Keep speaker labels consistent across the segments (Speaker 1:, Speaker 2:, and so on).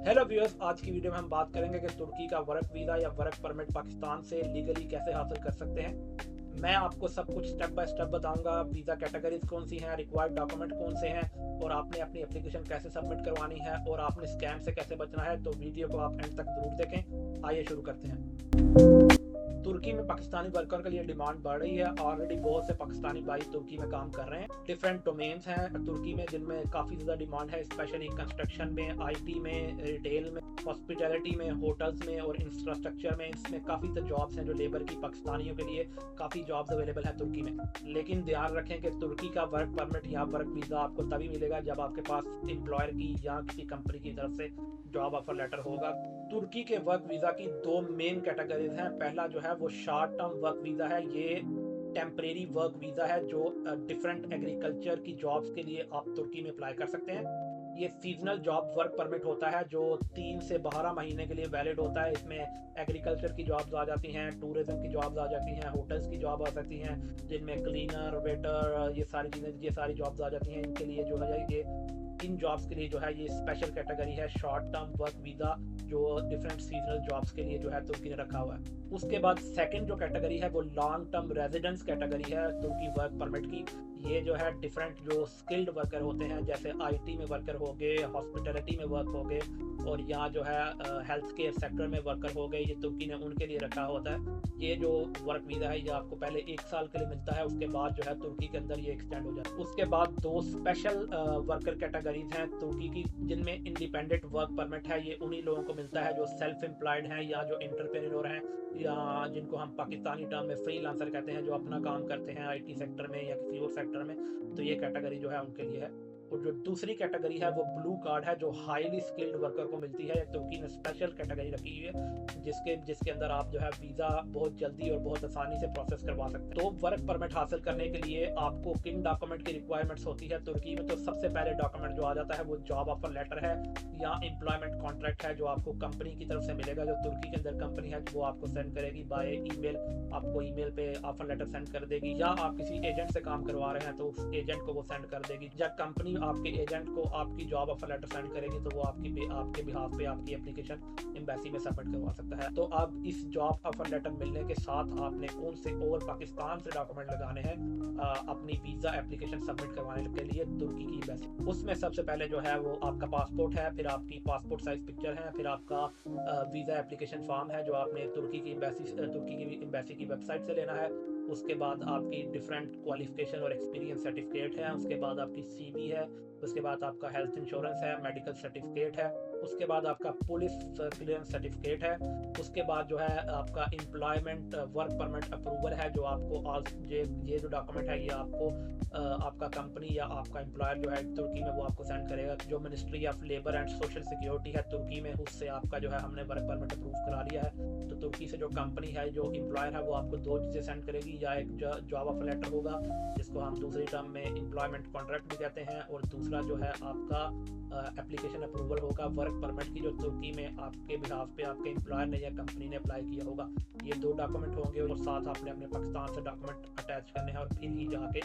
Speaker 1: Hello viewers, आज की video में हम बात करेंगे कि तुर्की का वर्क वीज़ा या वर्क परमिट पाकिस्तान से लीगली कैसे हासिल कर सकते हैं। मैं आपको सब कुछ स्टेप बाय स्टेप बताऊंगा। वीज़ा कैटेगरीज कौन सी हैं, रिक्वायर्ड डॉक्यूमेंट कौन से हैं और आपने अपनी एप्लीकेशन कैसे सबमिट करवानी है और आपने स्कैम से कैसे बचना है। तो वीडियो को आप एंड तक जरूर देखें। आइए शुरू करते हैं। तुर्की में पाकिस्तानी वर्कर के लिए डिमांड बढ़ रही है। ऑलरेडी बहुत से पाकिस्तानी भाई तुर्की में काम कर रहे हैं। डिफरेंट डोमेन्स हैं तुर्की में जिनमें काफ़ी ज़्यादा डिमांड है, स्पेशली कंस्ट्रक्शन में, आईटी में, रिटेल में, हॉस्पिटैलिटी में, होटल्स में और इंफ्रास्ट्रक्चर में। इसमें काफ़ी जॉब्स हैं जो लेबर की पाकिस्तानियों के लिए काफ़ी जॉब्स अवेलेबल हैं तुर्की में। लेकिन ध्यान रखें कि तुर्की का वर्क परमिट या वर्क वीज़ा आपको तभी मिलेगा जब आपके पास एम्प्लॉयर की या किसी कंपनी की तरफ से जॉब ऑफर लेटर होगा। तुर्की के वर्क वीज़ा की दो मेन कैटेगरीज हैं। पहला जो है वो शॉर्ट टर्म वर्क वीज़ा है। ये टेम्परेरी वर्क वीज़ा है जो डिफरेंट एग्रीकल्चर की जॉब्स के लिए आप तुर्की में अप्लाई कर सकते हैं। ये सीजनल जॉब वर्क परमिट होता है जो 3 से 12 महीने के लिए वैलिड होता है। इसमें एग्रीकल्चर की जॉब्स आ जाती हैं, टूरिज्म की जॉब्स आ जाती हैं, होटल्स की जॉब आ सकती हैं, जिनमें क्लीनर, वेटर, ये सारी जॉब्स आ जाती हैं। इनके लिए जो है ये इन जॉब्स के लिए जो है ये स्पेशल कैटेगरी है शॉर्ट टर्म वर्क वीज़ा, जो डिफरेंट सीजनल जॉब्स के लिए जो है तुर्की ने रखा हुआ है। उसके बाद सेकंड जो कैटेगरी है वो लॉन्ग टर्म रेजिडेंस कैटेगरी है तुर्की वर्क परमिट की। ये जो है डिफरेंट जो स्किल्ड वर्कर होते हैं, जैसे आईटी में वर्कर हो गए, हॉस्पिटैलिटी में वर्क हो गए और यहाँ जो है हेल्थ केयर सेक्टर में वर्कर हो गए, ये तुर्की ने उनके लिए रखा होता है। ये जो वर्क वीज़ा है ये आपको पहले 1 साल के लिए मिलता है, उसके बाद जो है तुर्की के अंदर ये एक्सटेंड हो जाता है। उसके बाद दो स्पेशल वर्कर कैटेगरीज हैं तुर्की की जिनमें इंडिपेंडेंट वर्क परमिट है। ये उन्हीं लोगों को मिलता है जो सेल्फ एम्प्लॉयड हैं या जो एंटरप्रेन्योर हैं या जिनको हम पाकिस्तानी टर्म में फ्रीलांसर कहते हैं, जो अपना काम करते हैं आईटी सेक्टर में या किसी और सेक्टर में। तो ये कैटेगरी जो है उनके लिए है। और जो दूसरी कैटेगरी है वो ब्लू कार्ड है जो हाईली स्किल्ड वर्कर को मिलती है। तुर्की ने स्पेशल कैटेगरी रखी हुई है जिसके अंदर आप जो है वीज़ा बहुत जल्दी और बहुत आसानी से प्रोसेस करवा सकते हैं। तो वर्क परमिट हासिल करने के लिए आपको किन डॉक्यूमेंट की रिक्वायरमेंट्स होती है तुर्की में? तो सबसे पहले डॉक्यूमेंट जो आ जाता है वो जॉब ऑफर लेटर है या एम्प्लॉयमेंट कॉन्ट्रैक्ट है जो आपको कंपनी की तरफ से मिलेगा। जो तुर्की के अंदर कंपनी है वो आपको सेंड करेगी बाय ईमेल, आपको ईमेल पे ऑफर लेटर सेंड कर देगी। या आप किसी एजेंट से काम करवा रहे हैं तो उस एजेंट को वो सेंड कर देगी। जब कंपनी आपके एजेंट को आपकी जॉब ऑफर लेटर सेंड करेगी तो वो आपके बिहाफ पे आपकी एप्लीकेशन एम्बेसी में सबमिट करवा सकता है। तो अब इस जॉब ऑफर लेटर मिलने के साथ आपने कौन से और पाकिस्तान से डॉक्यूमेंट लगाने हैं अपनी वीज़ा एप्लीकेशन सबमिट करवाने के लिए तुर्की की एम्बेसी? उसमें सबसे पहले जो है वो आपका पासपोर्ट है, फिर आपकी पासपोर्ट साइज पिक्चर है, फिर आपका वीज़ा एप्लीकेशन फॉर्म है जो आपने तुर्की की एम्बेसी की वेबसाइट से लेना है। उसके बाद आपकी डिफरेंट क्वालिफिकेशन और एक्सपीरियंस सर्टिफिकेट है। उसके बाद आपकी सीवी है। उसके बाद आपका हेल्थ इंश्योरेंस है, मेडिकल सर्टिफिकेट है। उसके बाद आपका पुलिस क्लियरेंस सर्टिफिकेट है। उसके बाद जो है आपका एम्प्लॉयमेंट वर्क परमिट अप्रूवल है जो आपको ये जो डॉक्यूमेंट है ये आपको आपका कंपनी या आपका एम्प्लॉयर जो है तुर्की में वो आपको सेंड करेगा। जो ministry of labour and social security है तुर्की में, उससे आपका जो है हमने वर्क परमिट अप्रूव करा लिया है। तो तुर्की से जो कंपनी है, जो एम्प्लॉयर है, वो आपको दो चीज़ें सेंड करेगी। या एक जॉब ऑफर लेटर होगा जिसको हम दूसरी टर्म में एम्प्लॉयमेंट कॉन्ट्रैक्ट भी कहते हैं, और दूसरा जो है आपका एप्लीकेशन अप्रूवल होगा वर्क परमिट की, जो तुर्की में आपके बिहाफ पे आपके एम्प्लॉयर ने या कंपनी ने अप्लाई किया होगा। ये दो डॉक्यूमेंट होंगे और साथ आपने अपने पाकिस्तान से डॉक्यूमेंट अटैच करने हैं और फिर ही जाके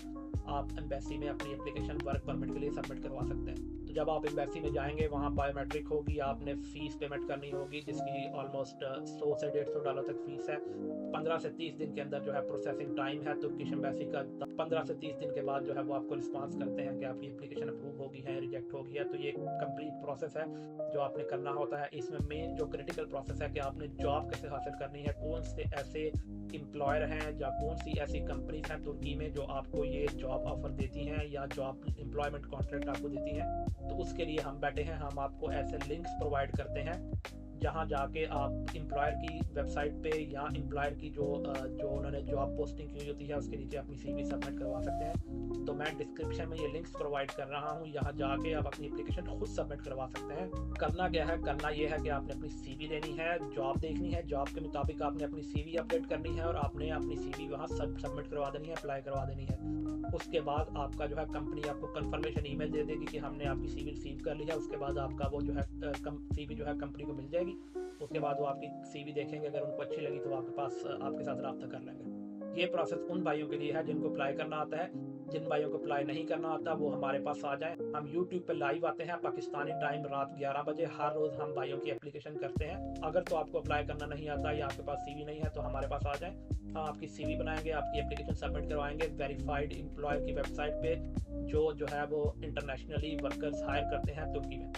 Speaker 1: आप एम्बेसी में अपनी एप्लीकेशन वर्क परमिट के लिए सबमिट करवा सकते हैं। तो जब आप एम्बेसी में जाएंगे वहाँ बायोमेट्रिक होगी, आपने फ़ीस पेमेंट करनी होगी जिसकी ऑलमोस्ट 100 से $150 तक फ़ीस है। 15 से 30 दिन के अंदर जो है प्रोसेसिंग टाइम है तुर्किश एम्बेसी का। 15 से 30 दिन के बाद जो है वो आपको रिस्पांस करते हैं कि आपकी एप्लीकेशन अप्रूव होगी है, रिजेक्ट होगी है। तो ये कंप्लीट प्रोसेस है जो आपने करना होता है। इसमें मेन जो क्रिटिकल प्रोसेस है कि आपने जॉब कैसे हासिल करनी है, कौन से ऐसे एम्प्लॉयर हैं या कौन सी ऐसी कंपनीज हैं तुर्की में जो आपको ये जॉब ऑफर देती हैं या जॉब एम्प्लॉयमेंट कॉन्ट्रैक्ट आपको देती हैं। तो उसके लिए हम बैठे हैं, हम आपको ऐसे लिंक्स प्रोवाइड करते हैं जहाँ जाके आप एम्प्लॉयर की वेबसाइट पे या एम्प्लॉयर की जो उन्होंने जॉब पोस्टिंग की होती है उसके नीचे अपनी सीवी सबमिट करवा सकते हैं। तो मैं डिस्क्रिप्शन में ये लिंक्स प्रोवाइड कर रहा हूँ, यहाँ जाके आप अपनी एप्लीकेशन खुद सबमिट करवा सकते हैं। करना क्या है? करना ये है कि आपने अपनी सीवी लेनी है, जॉब देखनी है, जॉब के मुताबिक आपने अपनी सीवी अपडेट करनी है और आपने अपनी सीवी वहाँ सबमिट करवा देनी है, अप्लाई करवा देनी है। उसके बाद आपका जो है कंपनी आपको कंफर्मेशन ईमेल दे देगी कि हमने आपकी सीवी रिसीव कर ली है। उसके बाद आपका वो जो है सीवी जो है कंपनी को मिल जाएगी। उसके बाद वो आपकी सीवी देखेंगे, अगर उनको अच्छी लगी तो आपके साथ रब्ता कर लेंगे। ये प्रोसेस उन भाइयों के लिए है जिनको अप्लाई करना आता है। जिन भाइयों को अप्लाई नहीं करना आता वो हमारे पास आ जाएं। हम यूट्यूब पे लाइव आते हैं पाकिस्तानी टाइम रात 11 बजे, हर रोज़ हम भाइयों की एप्लीकेशन करते हैं। अगर तो आपको अप्लाई करना नहीं आता या आपके पास CV नहीं है तो हमारे पास आ जाएं, हम आपकी CV बनाएंगे, आपकी एप्लीकेशन सबमिट करवाएंगे वेरीफाइड एम्प्लॉयर की वेबसाइट पे, जो है वो इंटरनेशनली वर्कर्स हायर करते हैं तुर्की में।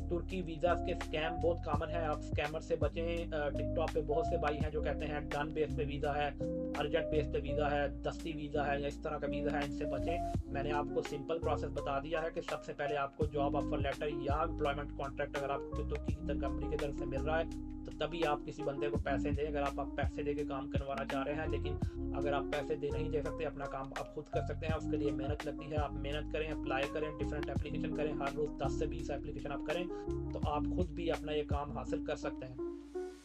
Speaker 1: तुर्की वीज़ा के स्कैम बहुत कॉमन है, आप स्कैमर से बचें। टिकटॉक पे बहुत से भाई हैं जो कहते हैं डन बेस पे वीज़ा है, अर्जेंट बेस पे वीज़ा है, दस्ती वीज़ा है या इस तरह का वीज़ा है, इनसे बचें। मैंने आपको सिंपल प्रोसेस बता दिया है कि सबसे पहले आपको जॉब ऑफर लेटर या एम्प्लॉयमेंट कॉन्ट्रैक्ट अगर आपको तुर्की की कंपनी की तरफ से मिल रहा है तो तभी आप किसी बंदे को पैसे दें। अगर आप पैसे दे के काम करवाना चाह रहे हैं, लेकिन अगर आप पैसे नहीं दे सकते, अपना काम आप खुद कर सकते हैं, उसके लिए मेहनत लगती है। आप मेहनत करें, अप्लाई करें, डिफरेंट एप्लीकेशन करें, हर रोज़ 10 से 20 एप्लीकेशन आप करें तो आप खुद भी अपना ये काम हासिल कर सकते हैं।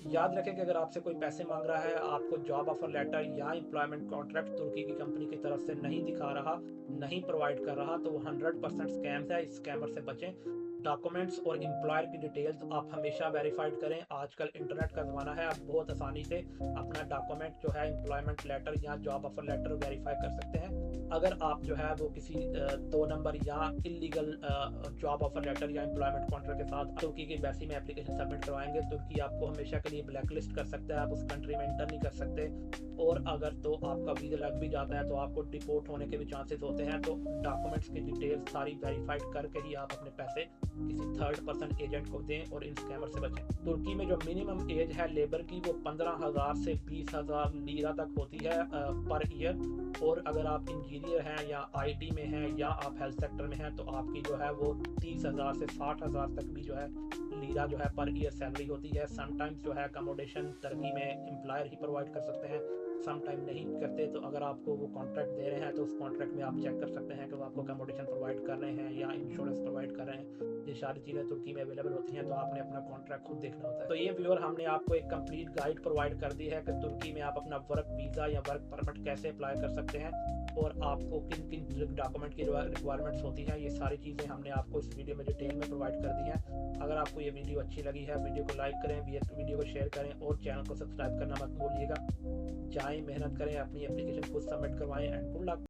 Speaker 1: याद रखें कि अगर आपसे कोई पैसे मांग रहा है, आपको जॉब ऑफर लेटर या एम्प्लॉयमेंट कॉन्ट्रैक्ट तुर्की की कंपनी की तरफ से नहीं दिखा रहा, नहीं प्रोवाइड कर रहा, तो वो 100% स्कैम है। इस स्कैमर से बचें। डॉक्यूमेंट्स और एम्प्लॉयर की डिटेल्स आप हमेशा वेरीफाइड करें। आजकल इंटरनेट का ज़माना है, आप बहुत आसानी से अपना डॉक्यूमेंट जो है एम्प्लॉयमेंट लेटर या जॉब ऑफर लेटर वेरीफाई कर सकते हैं। अगर आप जो है वो किसी 2 नंबर या इलीगल जॉब ऑफर लेटर या एम्प्लॉयमेंट कॉन्ट्रैक्ट के साथ तुर्की की एम्बेसी में एप्लीकेशन सबमिट करवाएंगे, तुर्की आपको हमेशा के लिए ब्लैक लिस्ट कर सकता है, आप उस कंट्री में एंटर नहीं कर सकते। और अगर तो आपका वीज़ा लग भी जाता है तो आपको डिपोर्ट होने के भी चांसेस होते हैं। तो डॉक्यूमेंट्स की डिटेल्स सारी वेरीफाइड करके ही आप अपने पैसे किसी थर्ड पर्सन एजेंट को दें और इन स्कैमर से बचें। तुर्की में जो मिनिमम एज है लेबर की वो 15,000 से 20,000 लीरा तक होती है पर ईयर। और अगर आप इंजीनियर हैं या IT में हैं या आप हेल्थ सेक्टर में हैं तो आपकी जो है वो 30,000 से 60,000 तक भी जो है लीरा जो है पर ईयर सैलरी होती है। समटाइम्स जो है अकोमोडेशन तुर्की में एम्प्लॉयर ही प्रोवाइड कर सकते हैं, समटाइम नहीं करते। तो अगर आपको वो कॉन्ट्रैक्ट दे रहे हैं तो उस कॉन्ट्रैक्ट में आप चेक कर सकते हैं कि वो आपको अकोमोडेशन प्रोवाइड कर रहे हैं या इंश्योरेंस प्रोवाइड कर रहे हैं। ये सारी चीज़ें तुर्की में अवेलेबल होती हैं, तो आपने अपना कॉन्ट्रैक्ट खुद देखना होता है। तो ये व्यूअर हमने आपको एक कंप्लीट गाइड प्रोवाइड कर दी है कि तुर्की में आप अपना वर्क वीज़ा या वर्क परमिट कैसे अप्लाई कर सकते हैं और आपको किन किन डॉक्यूमेंट की रिक्वायरमेंट्स होती हैं। ये सारी चीज़ें हमने आपको इस वीडियो में डिटेल में प्रोवाइड कर दी हैं। अगर आपको ये वीडियो अच्छी लगी है, वीडियो को लाइक करें, वीडियो को शेयर करें और चैनल को सब्सक्राइब करना मत भूलिएगा। जाएं, मेहनत करें, अपनी एप्लीकेशन खुद सबमिट करवाएं एंड गुड लक।